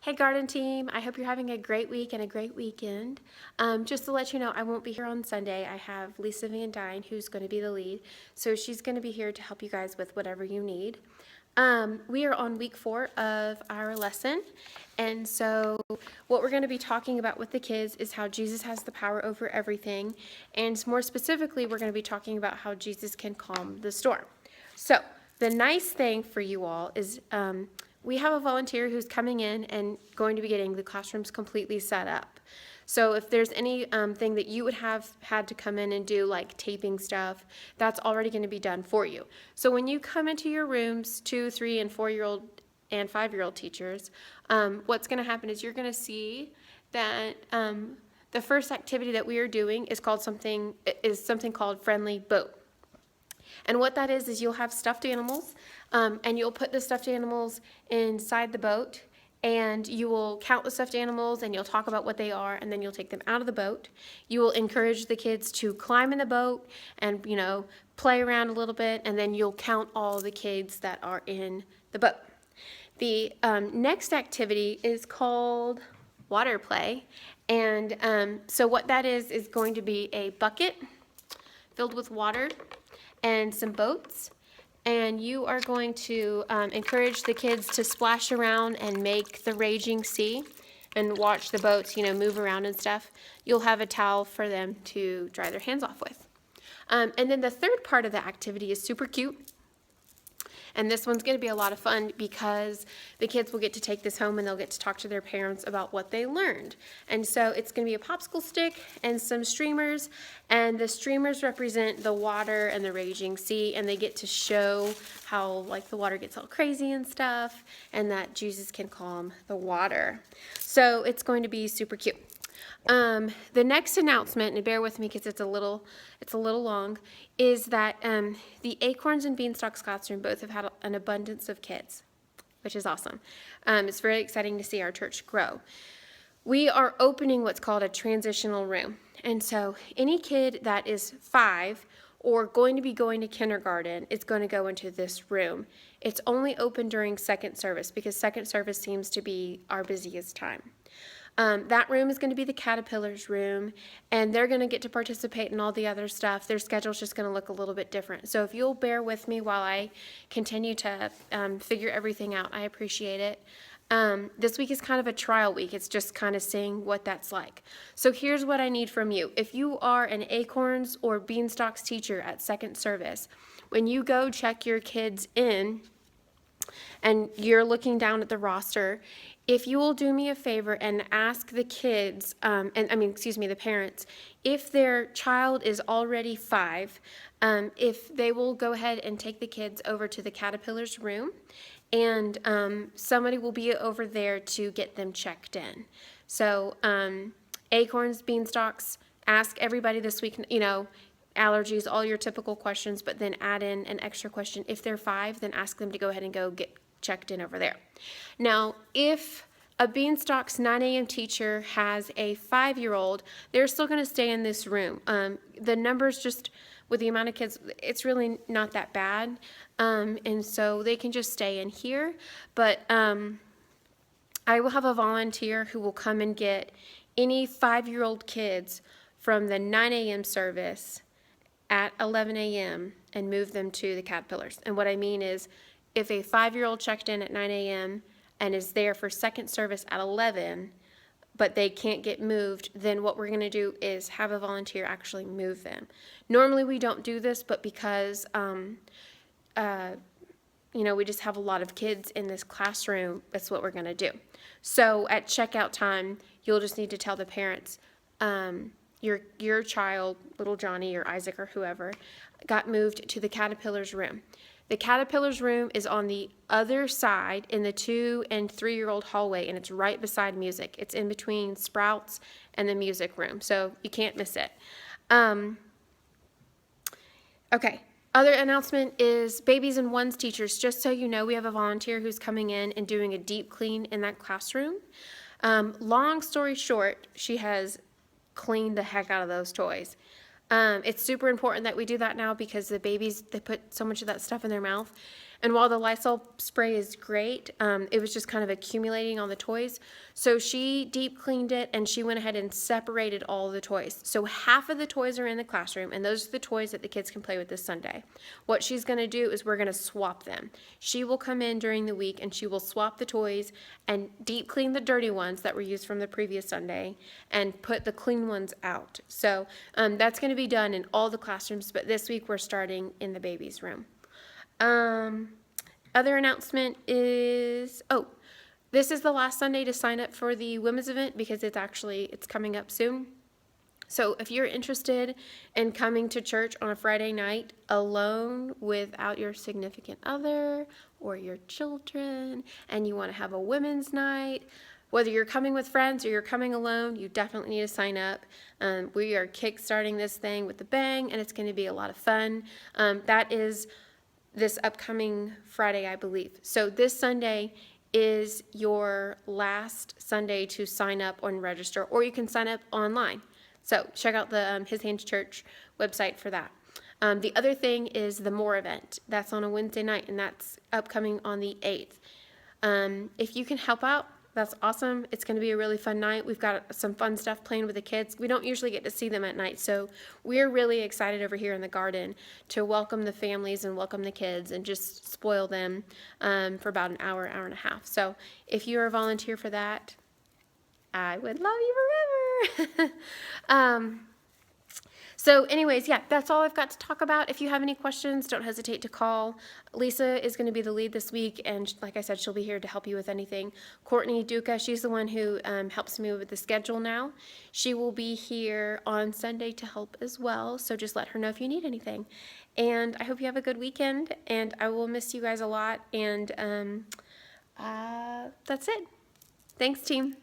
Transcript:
Hey Garden Team, I hope you're having a great week and a great weekend. Just to let you know, I won't be here on Sunday. I have Lisa Van Dyne, who's going to be the lead, so she's going to be here to help you guys with whatever you need. We are on week 4 of our lesson, and so what we're going to be talking about with the kids is how Jesus has the power over everything, and more specifically, we're going to be talking about how Jesus can calm the storm. So the nice thing for you all is we have a volunteer who's coming in and going to be getting the classrooms completely set up. So if there's any thing that you would have had to come in and do, like taping stuff, that's already going to be done for you. So when you come into your rooms, 2, 3, and 4-year-old and 5-year-old teachers, what's going to happen is you're going to see that the first activity that we are doing is something called Friendly Boat. And what that is you'll have stuffed animals, and you'll put the stuffed animals inside the boat, and you will count the stuffed animals, and you'll talk about what they are, and then you'll take them out of the boat. You will encourage the kids to climb in the boat and, play around a little bit, and then you'll count all the kids that are in the boat. The next activity is called water play, and so what that is going to be a bucket filled with water and some boats, and you are going to encourage the kids to splash around and make the raging sea and watch the boats, move around and stuff. You'll have a towel for them to dry their hands off with. And then the third part of the activity is super cute. And this one's going to be a lot of fun because the kids will get to take this home and they'll get to talk to their parents about what they learned. And so it's going to be a popsicle stick and some streamers, and the streamers represent the water and the raging sea, and they get to show how the water gets all crazy and stuff, and that Jesus can calm the water. So it's going to be super cute. The next announcement, and bear with me because it's a little long, is that the Acorns and Beanstalks classroom both have had an abundance of kids, which is awesome. It's very exciting to see our church grow. We are opening what's called a transitional room, and so any kid that is 5 or going to be going to kindergarten is going to go into this room. It's only open during second service because second service seems to be our busiest time. That room is going to be the Caterpillars room, and they're going to get to participate in all the other stuff. Their schedule's just going to look a little bit different. So if you'll bear with me while I continue to figure everything out, I appreciate it. This week is kind of a trial week. It's just kind of seeing what that's like. So here's what I need from you. If you are an Acorns or Beanstalks teacher at second service, when you go check your kids in and you're looking down at the roster, if you will do me a favor and ask the kids, the parents, if their child is already 5, if they will go ahead and take the kids over to the Caterpillars room, and somebody will be over there to get them checked in. So Acorns, Beanstalks, ask everybody this week, allergies, all your typical questions, but then add in an extra question. If they're 5, then ask them to go ahead and go get checked in over there. Now, if a Beanstalks 9 a.m. teacher has a 5-year-old, they're still going to stay in this room. The numbers, just with the amount of kids, it's really not that bad, and so they can just stay in here. But I will have a volunteer who will come and get any 5-year-old kids from the 9 a.m. service at 11 a.m. and move them to the Caterpillars. And what I mean is, if a 5-year-old checked in at 9 a.m. and is there for second service at 11, but they can't get moved, then what we're going to do is have a volunteer actually move them. Normally we don't do this, but because we just have a lot of kids in this classroom, that's what we're going to do. So at checkout time, you'll just need to tell the parents, your child, little Johnny or Isaac or whoever, got moved to the Caterpillars room. The Caterpillars room is on the other side in the 2- and 3-year-old hallway, and it's right beside music. It's in between Sprouts and the music room, so you can't miss it. Okay, other announcement is Babies and Ones teachers. Just so you know, we have a volunteer who's coming in and doing a deep clean in that classroom. Long story short, she has cleaned the heck out of those toys. It's super important that we do that now because the babies, they put so much of that stuff in their mouth, And while the Lysol spray is great, it was just kind of accumulating on the toys. So she deep cleaned it and she went ahead and separated all the toys. So half of the toys are in the classroom, and those are the toys that the kids can play with this Sunday. What she's going to do is we're going to swap them. She will come in during the week and she will swap the toys and deep clean the dirty ones that were used from the previous Sunday and put the clean ones out. So that's going to be done in all the classrooms, but this week we're starting in the baby's room. Other announcement is, this is the last Sunday to sign up for the women's event because it's coming up soon. So if you're interested in coming to church on a Friday night alone without your significant other or your children, and you want to have a women's night, whether you're coming with friends or you're coming alone, you definitely need to sign up. We are kickstarting this thing with a bang, and it's going to be a lot of fun. That is this upcoming Friday, I believe. So this Sunday is your last Sunday to sign up and register, or you can sign up online. So check out the His Hands Church website for that. The other thing is the More event. That's on a Wednesday night, and that's upcoming on the 8th. If you can help out, that's awesome. It's going to be a really fun night. We've got some fun stuff playing with the kids. We don't usually get to see them at night, so we're really excited over here in the garden to welcome the families and welcome the kids and just spoil them for about an hour, hour and a half. So if you're a volunteer for that, I would love you forever. So anyways, yeah, that's all I've got to talk about. If you have any questions, don't hesitate to call. Lisa is going to be the lead this week, and like I said, she'll be here to help you with anything. Courtney Duca, she's the one who helps me with the schedule now. She will be here on Sunday to help as well, so just let her know if you need anything. And I hope you have a good weekend, and I will miss you guys a lot, and that's it. Thanks, team.